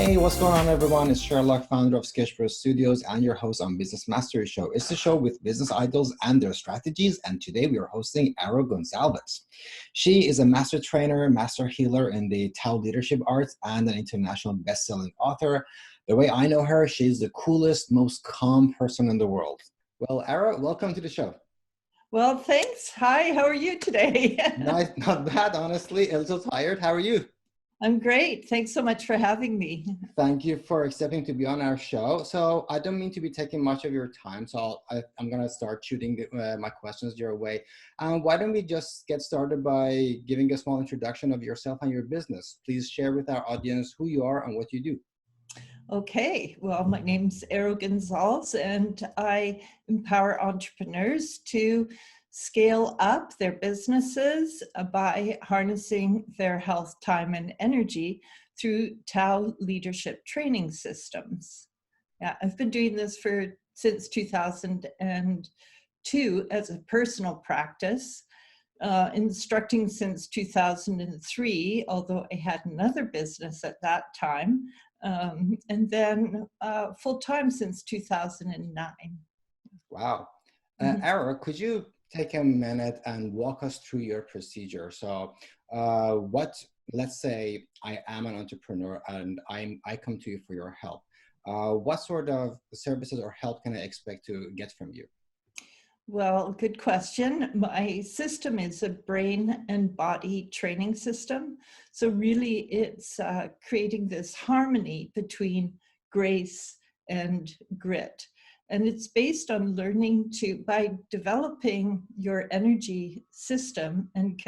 Hey, what's going on, everyone? It's Sherlock, founder of Sketchbro Studios and your host on Business Mastery Show. It's the show with business idols and their strategies, and today we are hosting Arrow Gonsalves. She is a master trainer, master healer in the Tao leadership arts, and an international best-selling author. The way I know her, she's the coolest, most calm person in the world. Well, Arrow, welcome to the show. Well, thanks. Hi, how are you today? Nice, not bad, honestly. A little tired. How are you? I'm great. Thanks so much for having me. Thank you for accepting to be on our show. So I don't mean to be taking much of your time, so I'm going to start shooting my questions your way. Why don't we just get started by giving a small introduction of yourself and your business? Please share with our audience who you are and what you do. Okay, well, my name's Arrow Gonsalves, and I empower entrepreneurs to scale up their businesses by harnessing their health, time, and energy through Tao leadership training systems. Yeah, I've been doing this since 2002 as a personal practice, instructing since 2003, although I had another business at that time, and then full-time since 2009. Wow. Ara, could you take a minute and walk us through your procedure? So let's say I am an entrepreneur and I come to you for your help. What sort of services or help can I expect to get from you? Well, good question. My system is a brain and body training system. So really it's creating this harmony between grace and grit. And it's based on learning by developing your energy system and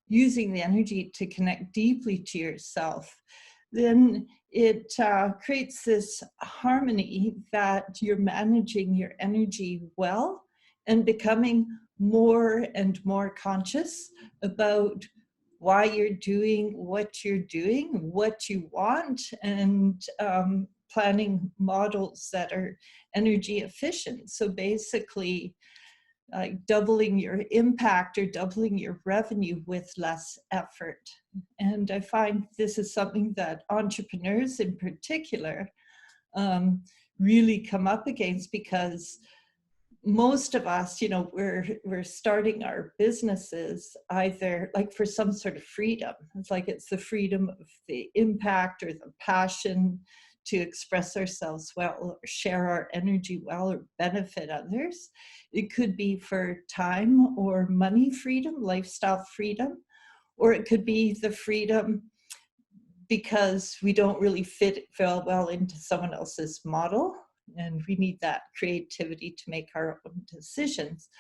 using the energy to connect deeply to yourself, then it creates this harmony that you're managing your energy well and becoming more and more conscious about why you're doing, what you want, and planning models that are energy efficient. So basically, doubling your impact or doubling your revenue with less effort. And I find this is something that entrepreneurs in particular really come up against, because most of us, we're starting our businesses either like for some sort of freedom. It's the freedom of the impact or the passion to express ourselves well, or share our energy well, or benefit others. It could be for time or money freedom, lifestyle freedom, or it could be the freedom because we don't really fit well into someone else's model, and we need that creativity to make our own decisions.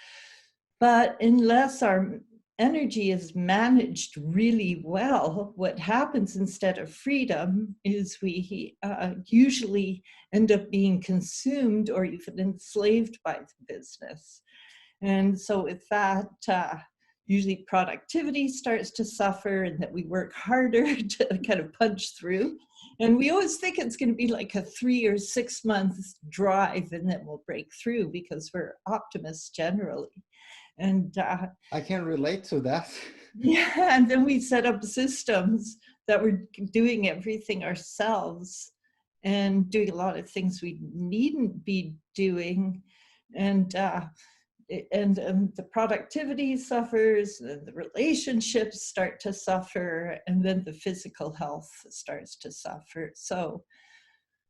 But unless our energy is managed really well, what happens instead of freedom is we usually end up being consumed or even enslaved by the business. And so with that, usually productivity starts to suffer, and that we work harder to kind of punch through. And we always think it's going to be like a 3 or 6 months drive, and then we'll break through because we're optimists generally. And I can relate to that. Yeah, and then we set up systems that we're doing everything ourselves and doing a lot of things we needn't be doing. And the productivity suffers, and the relationships start to suffer, and then the physical health starts to suffer. So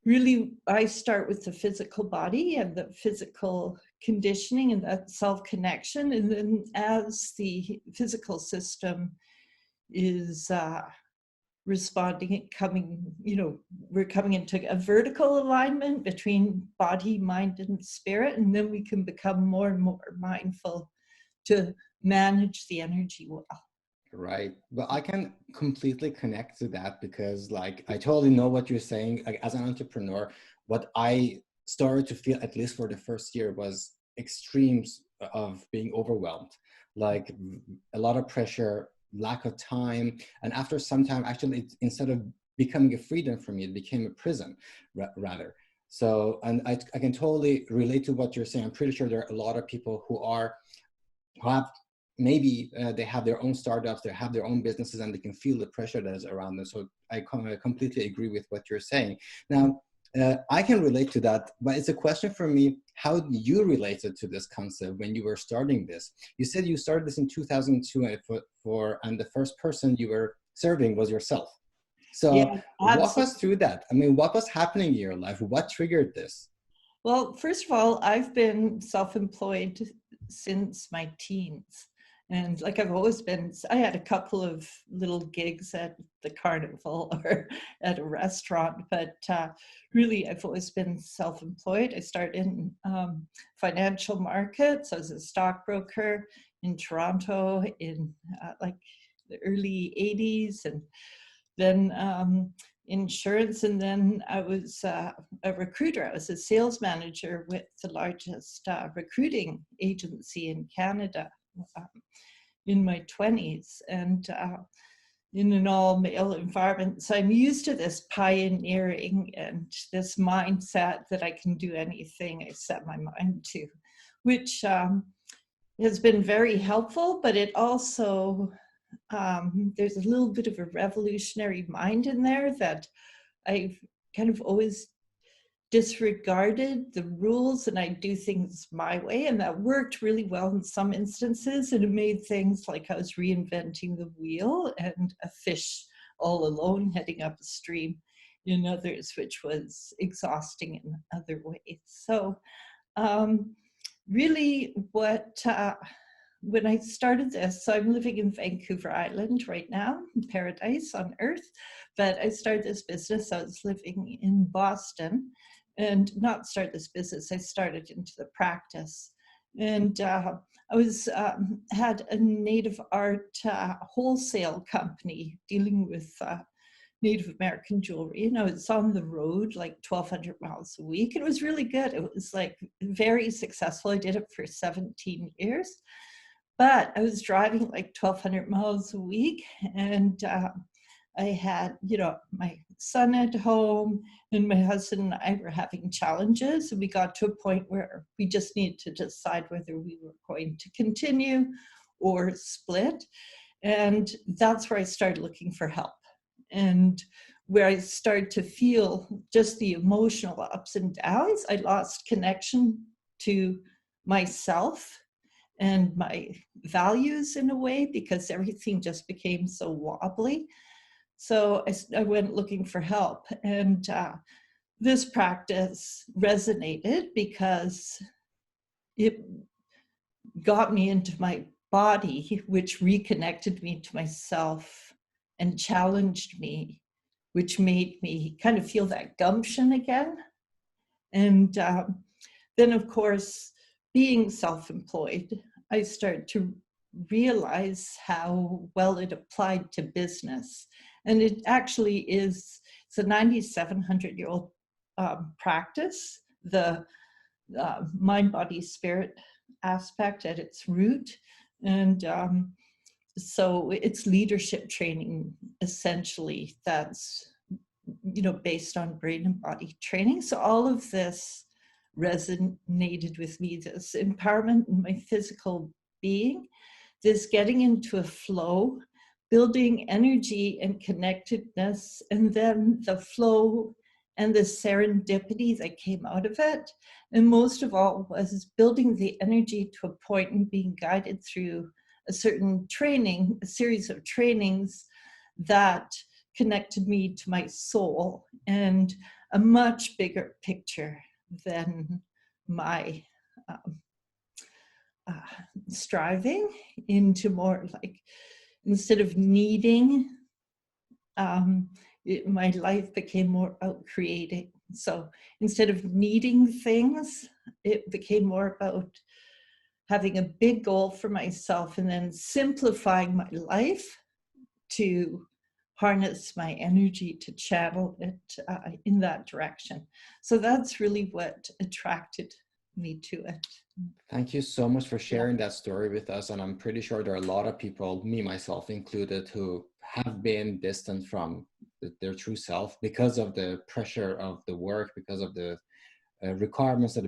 really, I start with the physical body and the physical conditioning and that self-connection. And then as the physical system is responding, we're coming into a vertical alignment between body, mind, and spirit. And then we can become more and more mindful to manage the energy well. Right. But I can completely connect to that because I totally know what you're saying. As an entrepreneur, what I started to feel, at least for the first year, was extremes of being overwhelmed, like a lot of pressure, lack of time. And after some time, actually, instead of becoming a freedom for me, it became a prison rather. So, and I can totally relate to what you're saying. I'm pretty sure there are a lot of people who have maybe they have their own startups, they have their own businesses, and they can feel the pressure that is around them. So I completely agree with what you're saying. Now, I can relate to that, but it's a question for me, how you related to this concept when you were starting this? You said you started this in 2002, and the first person you were serving was yourself. So Yeah, walk absolutely. us through that. I mean, what was happening in your life? What triggered this? Well, first of all, I've been self-employed since my teens. And like I've always been, I had a couple of little gigs at the carnival or at a restaurant, but really I've always been self-employed. I started in financial markets. I was a stockbroker in Toronto in like the early 80s, and then insurance, and then I was a recruiter. I was a sales manager with the largest recruiting agency in Canada in my 20s, and in an all-male environment. So I'm used to this pioneering and this mindset that I can do anything I set my mind to, which has been very helpful, but it also there's a little bit of a revolutionary mind in there that I've kind of always disregarded the rules, and I do things my way, and that worked really well in some instances, and it made things like I was reinventing the wheel and a fish all alone heading up a stream in others, which was exhausting in other ways. So really when I started this, so I'm living in Vancouver Island right now, paradise on earth, but I started this business. I was living in Boston, and not start this business, I started into the practice. And I was had a native art wholesale company dealing with Native American jewelry. You know, it's on the road like 1,200 miles a week. It was really good. It was like very successful. I did it for 17 years. But I was driving like 1,200 miles a week, and I had, my son at home, and my husband and I were having challenges. And we got to a point where we just needed to decide whether we were going to continue or split. And that's where I started looking for help, and where I started to feel just the emotional ups and downs. I lost connection to myself and my values in a way, because everything just became so wobbly. So I went looking for help, and this practice resonated because it got me into my body, which reconnected me to myself and challenged me, which made me kind of feel that gumption again. And then, of course, being self-employed, I started to realize how well it applied to business. And it actually is, it's a 9,700-year-old practice, the mind, body, spirit aspect at its root. And so it's leadership training, essentially, that's based on brain and body training. So all of this resonated with me, this empowerment in my physical being, this getting into a flow, building energy and connectedness, and then the flow and the serendipity that came out of it. And most of all was building the energy to a point and being guided through a certain training, a series of trainings that connected me to my soul and a much bigger picture than my striving, into more like, instead of needing, my life became more about creating. So instead of needing things, it became more about having a big goal for myself and then simplifying my life to harness my energy to channel it in that direction. So that's really what attracted me to it. Thank you so much for sharing that story with us. And I'm pretty sure there are a lot of people, me myself included, who have been distant from their true self because of the pressure of the work, because of the requirements that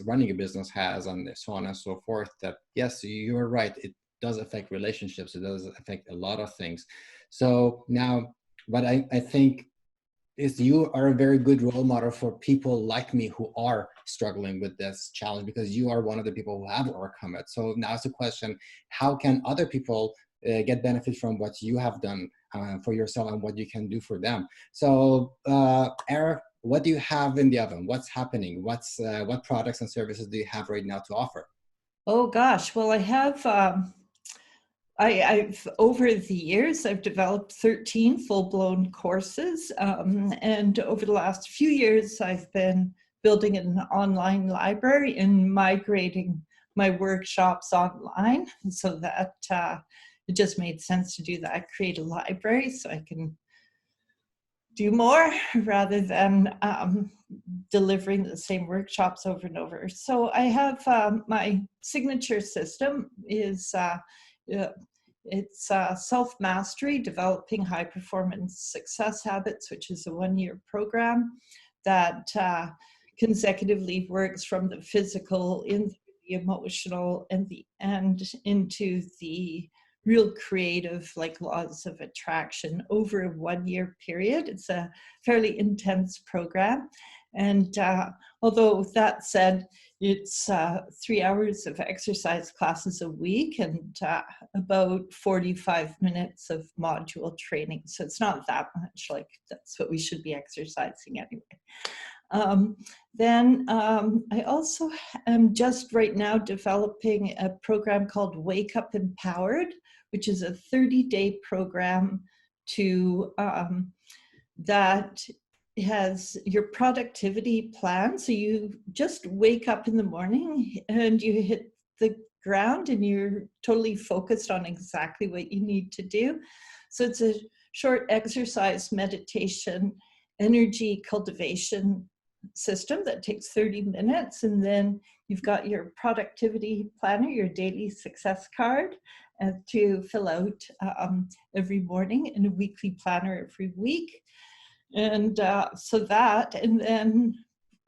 running a business has, and so on and so forth. That yes, you're right. does affect relationships. It does affect a lot of things. So now, what I think is you are a very good role model for people like me who are struggling with this challenge, because you are one of the people who have overcome it. So now it's a question, how can other people get benefit from what you have done for yourself and what you can do for them? So Eric, what do you have in the oven? What's happening? What products and services do you have right now to offer? Oh gosh, well, I have I've over the years, I've developed 13 full-blown courses. And over the last few years, I've been building an online library and migrating my workshops online, so that it just made sense to do that, create a library so I can do more rather than delivering the same workshops over and over. So I have my signature system is it's self-mastery, developing high-performance success habits, which is a one-year program that consecutively works from the physical into the emotional and into the real creative, like laws of attraction over a one-year period. It's a fairly intense program. And although that said, it's 3 hours of exercise classes a week and about 45 minutes of module training. So it's not that much, like that's what we should be exercising anyway. I also am just right now developing a program called Wake Up Empowered, which is a 30-day program to that has your productivity plan. So you just wake up in the morning and you hit the ground and you're totally focused on exactly what you need to do. So it's a short exercise, meditation, energy cultivation system that takes 30 minutes. And then you've got your productivity planner, your daily success card to fill out every morning, and a weekly planner every week. And and then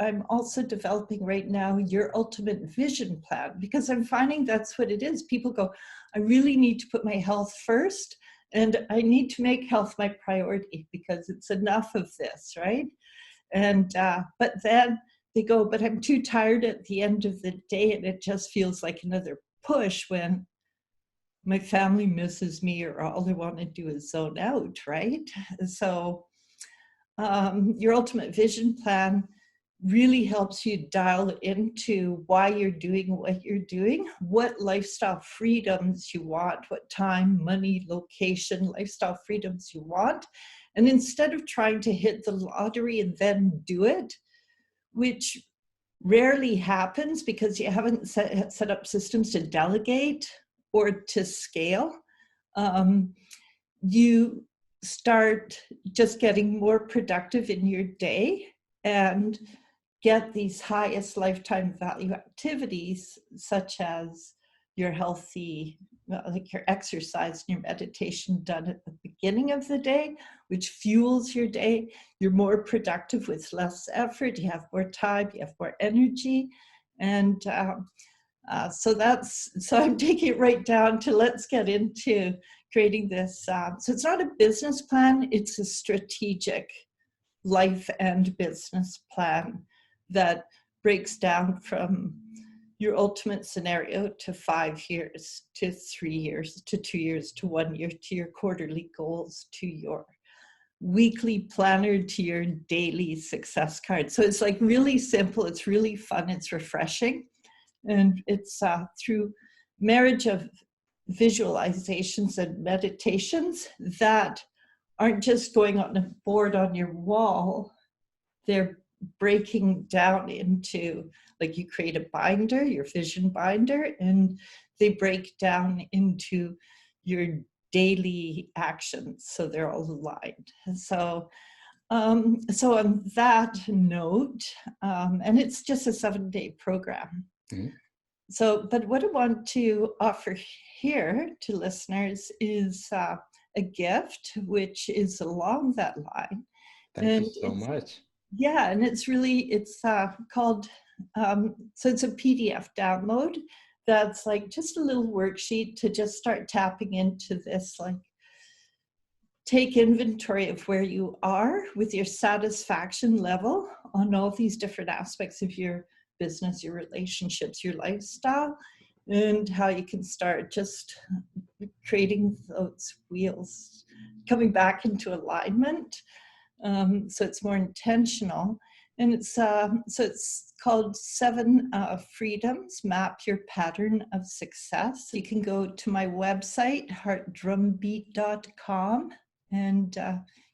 I'm also developing right now your ultimate vision plan, because I'm finding that's what it is. People go, I really need to put my health first, and I need to make health my priority because it's enough of this, right? And but then they go, but I'm too tired at the end of the day, and it just feels like another push when my family misses me, or all I want to do is zone out, right? So your ultimate vision plan really helps you dial into why you're doing what you're doing, what lifestyle freedoms you want, what time, money, location, lifestyle freedoms you want. And instead of trying to hit the lottery and then do it, which rarely happens because you haven't set up systems to delegate or to scale, you start just getting more productive in your day and get these highest lifetime value activities, such as your healthy, like your exercise and your meditation done at the beginning of the day, which fuels your day. You're more productive with less effort, you have more time, you have more energy. And so I'm taking it right down to, let's get into creating this. So it's not a business plan, it's a strategic life and business plan that breaks down from your ultimate scenario to 5 years, to 3 years, to 2 years, to 1 year, to your quarterly goals, to your weekly planner, to your daily success card. So it's like really simple, it's really fun, it's refreshing. And it's through marriage of visualizations and meditations that aren't just going on a board on your wall. They're breaking down into, like, you create a binder, your vision binder, and they break down into your daily actions, so they're all aligned. So on that note, and it's just a 7-day program. Mm-hmm. So, but what I want to offer here to listeners is a gift, which is along that line. Thank you so much. Yeah, and it's called, so it's a PDF download that's like just a little worksheet to just start tapping into this, like take inventory of where you are with your satisfaction level on all these different aspects of your business, your relationships, your lifestyle, and how you can start just creating those wheels coming back into alignment. So it's more intentional. And it's so it's called 7 Freedoms, Map Your Pattern of Success. You can go to my website, heartdrumbeat.com, and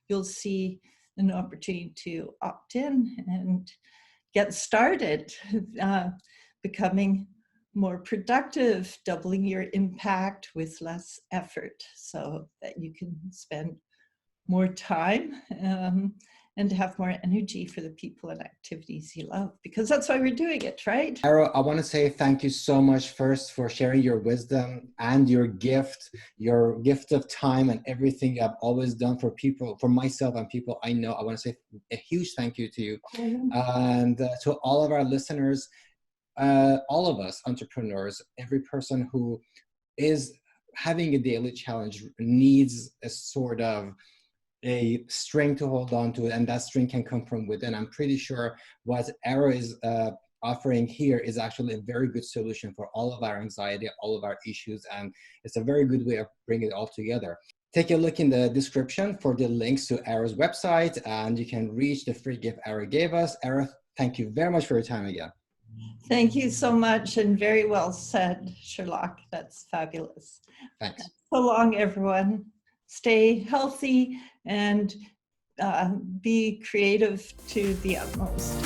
you'll see an opportunity to opt in and get started, becoming more productive, doubling your impact with less effort, so that you can spend more time and have more energy for the people and activities you love, because that's why we're doing it, right? Arrow, I want to say thank you so much first for sharing your wisdom and your gift of time and everything you have always done for people, for myself and people I know. I want to say a huge thank you to you. And to all of our listeners, all of us entrepreneurs, every person who is having a daily challenge needs a sort of a string to hold on to, and that string can come from within. I'm pretty sure what Arrow is offering here is actually a very good solution for all of our anxiety, all of our issues, and it's a very good way of bringing it all together. Take a look in the description for the links to Arrow's website, and you can reach the free gift Arrow gave us. Arrow, thank you very much for your time again. Thank you so much, and very well said, Sherlock. That's fabulous. Thanks. So long, everyone. Stay healthy and be creative to the utmost.